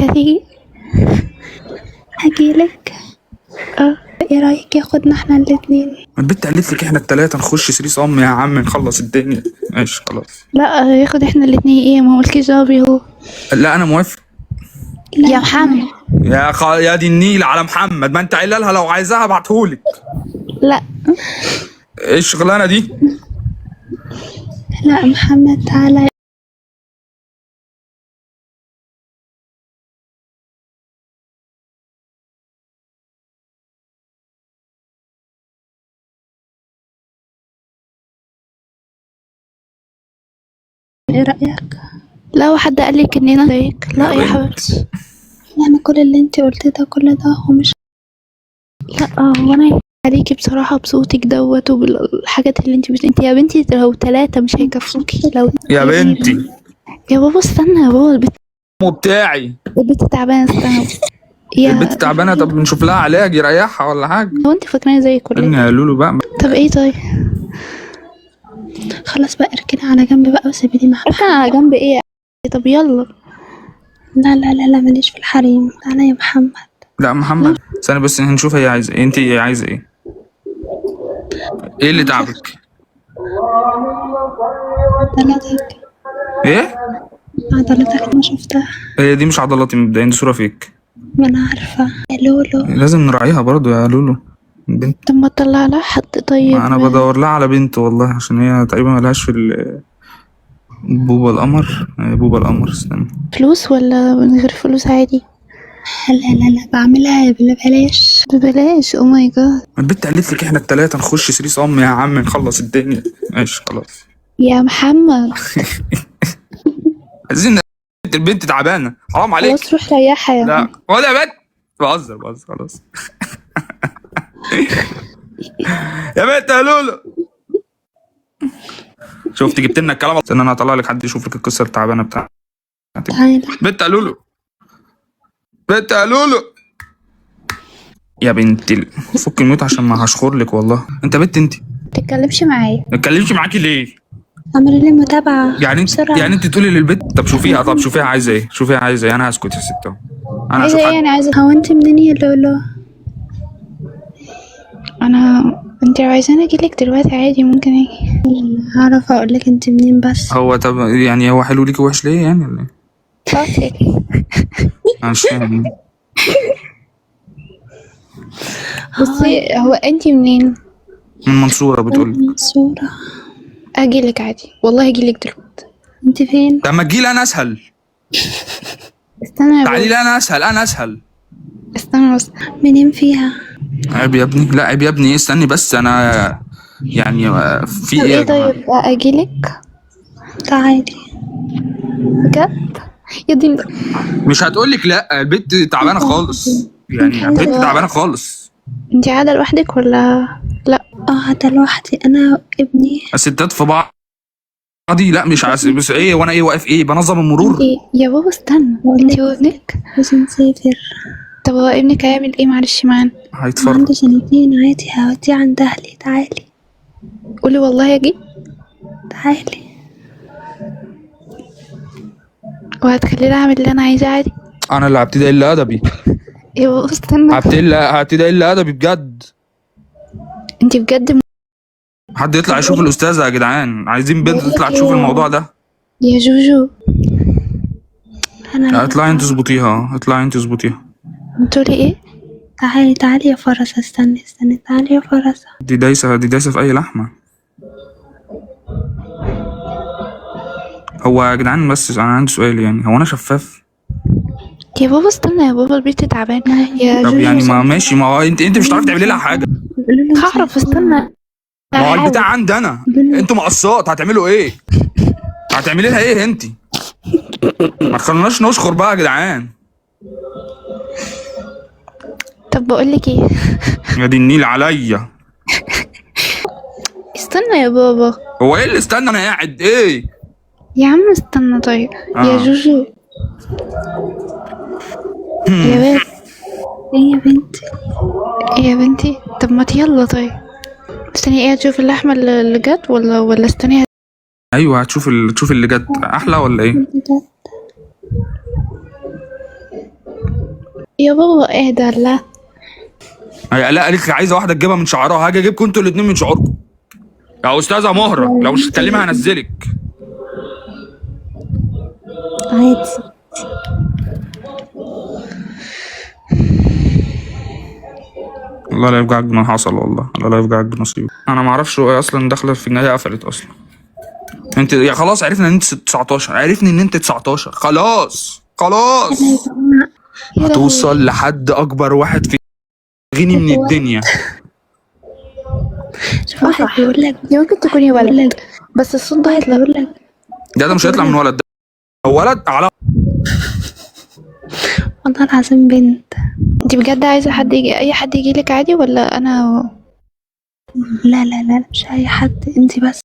هتيجي؟ هجيلك. ايه رايك ياخدنا احنا الاتنين؟ البت قالت لك احنا التلاتة نخش 3 صم يا عم نخلص الدنيا. ماشي خلاص. لا ياخد احنا الاتنين ايه، ما هو مالكيش دعوة بيه هو. لا انا موافق. يا محمد. يا دي النيل على محمد، ما انت قايله لها لو عايزاها ابعتهولك. لا ايه الشغلانه دي؟ لا محمد تعالى. ايه رايك؟ لا، هو حد قال لك اننا زيك؟ لا يا حبيبتي. يعني كل اللي انت قلتيه ده كل ده هو مش. لا هو انا عليكي بصراحة بصوتك دوت وبالحاجات اللي انت يا بنتي لو 3 مش هيكفوكي. لو يا بنتي يا بابا استنى يا بابا، البت بتاعي تعبانة، استنى البت تعبانه. طب نشوف لها علاج يريحها ولا حاجه. هو انت فاكراني زيك ولا ايه؟ يا لولو بقى. طب ايه طيب؟ خلاص بقى اركني على جنب بقى وسيبيني مع اركن على جنب ايه؟ طب يلا. لا لا لا لا، ماليش في الحريم. تعالى يا محمد. لا محمد ثانية بس هنشوف هي عايزة ايه. انت عايزة ايه؟ ايه اللي تعبك؟ عضلاتك. ايه؟ عضلاتك ما شفتها. هي دي مش عضلاتي مبدئيا، دي صورة فيك. ما انا عارفة يا لولو. لازم نراعيها برضو يا لولو. بنت. طب ما تطلع لها حد طيب. انا بدور لها على بنت والله، عشان هي تقريبا ملهاش في بوبا القمر. بوبا القمر استنى. فلوس ولا من غير فلوس عادي؟ لا لا لا، بعملها ببلاش. ببلاش؟ او ماي جاد. البت قالت لك احنا التلاتة نخش 3 صم يا عم نخلص الدنيا. ماشي خلاص. يا محمد عايزين. البنت تعبانة حرام عليك. خلاص روح ريحها يا لا خد يا بنت. بهزر خلاص. يا بنت يا لولو. شفت جبت لنا الكلام. ان انا هطلع لك حد يشوف لك القصه التعبانه بتاعتك. تعالى. بنت يا لولو. بنت يا لولو. يا بنت فك الموت عشان ما هشخر لك والله. انت بنت انت. تتكلمش معايا. ما اتكلمش معاكي ليه؟ اعملي لي متابعة يعني انت بسرعة. يعني انت تقولي للبنت. طب شوفيها عايزه ايه. شوفيها عايزه ايه. انا هسكت يا ست اهو. انا عايزة هشوف ايه يعني؟ عايزة هو انت منين يا لولو؟ انت لو عايزاني اجيلك دلوقتي عادي ممكن اجي. هعرف اقولك انت منين بس. هو طب يعني هو حلو ليكي وحش ليه يعني ولا ايه؟ صوتك. انا مش فاهم. بصي هو انت منين؟ من المنصوره بتقولي. منصورة. اجيلك عادي والله، اجيلك دلوقتي. انت فين؟ طب ما تجيلي انا اسهل. استنى يا تعالي بابا. لي انا اسهل. استنى بس. منين فيها؟ عيب يا ابني. لا عيب يا ابني. استني بس انا يعني في طب ايه يا ايه جماعة؟ طيب اجيلك تعالي. بجد يا دي. مش هتقولك لا. البنت تعبانه خالص. يعني البنت تعبانه خالص. انت قاعدة لوحدك ولا لا؟ هذا لوحدي انا وابني. الستات في بعضي. لا مش عايز. بس ايه وانا ايه واقف ايه بنظم المرور. يا بابا استنى، انت وابنك عايزة نسافر. طب هو ابنك هيعمل ايه معلش معانا؟ هيتفرج. عنده 2 عادي، هوديه عند اهلي. تعالي. قولي والله اجي. تعالي. وهتخليني اعمل اللي انا عايزاه عادي. انا اللي هبتدي اقل ادبي. يا بابا استنى. هبتدي اقل ادبي بجد. انت بجد حد يطلع يشوف الاستاذه يا جدعان. عايزين بنت تطلع تشوف الموضوع ده. يا جوجو. لا اطلعي انت اظبطيها. اطلعي انت اظبطيها. بتقولي ايه؟ تعالي يا فرسة. استني. تعالي يا فرسة. دي دايسه في اي لحمه. هو يا جدعان بس انا عندي سؤال. يعني هو انا شفاف؟ يا بابا استنى يا بابا، البيت تعبان يا طب جوجو. يعني ما ماشي. ما هو انت مش هتعرفي تعملي لها حاجه. هعرف. استنى. ما هو البتاع عندي انا. انتوا مقصات هتعملوا ايه؟ هتعملي لها ايه انت؟ ما تخلوناش نشخر بقى يا جدعان. طب بقول لك ايه. يا دي النيل عليا. استنى يا بابا. هو ايه اللي استنى؟ انا قاعد ايه يا عم استنى طيب. يا جوجو. يا بنت. ايه يا بنتي؟ ايه يا بنتي؟ طب ما يلا طيب. استني ايه، تشوف اللحمة اللي جت ولا استني. ايوه تشوف اللي جت احلى ولا ايه؟ يا بابا اهدى. لا هي لا قالت لي عايزه واحده تجيبها من شعرها، هاجي اجيبكم انتوا الاثنين من شعوركم. يا استاذه مهره لو مش هتكلمها هنزلك. عادي. الله لا يفجعك بما حصل، والله الله لا يفجعك بنصيبك. انا ما اعرفش هو اصلا داخله في النهايه قفلت اصلا. انت يا خلاص عرفنا ان انت 19، عرفني ان انت 19 خلاص خلاص. يا هتوصل لحد اكبر واحد في غني من الدنيا. شوف واحد بيقول لك دي ممكن تكوني ولد بس الصوت ده هيطلع. بيقول لك ده مش هيطلع من ولد، ده ولد على. والله العظيم بنت. انت بجد عايزه حد يجي، اي حد يجي لك عادي ولا انا؟ لا لا لا مش اي حد، انت بس.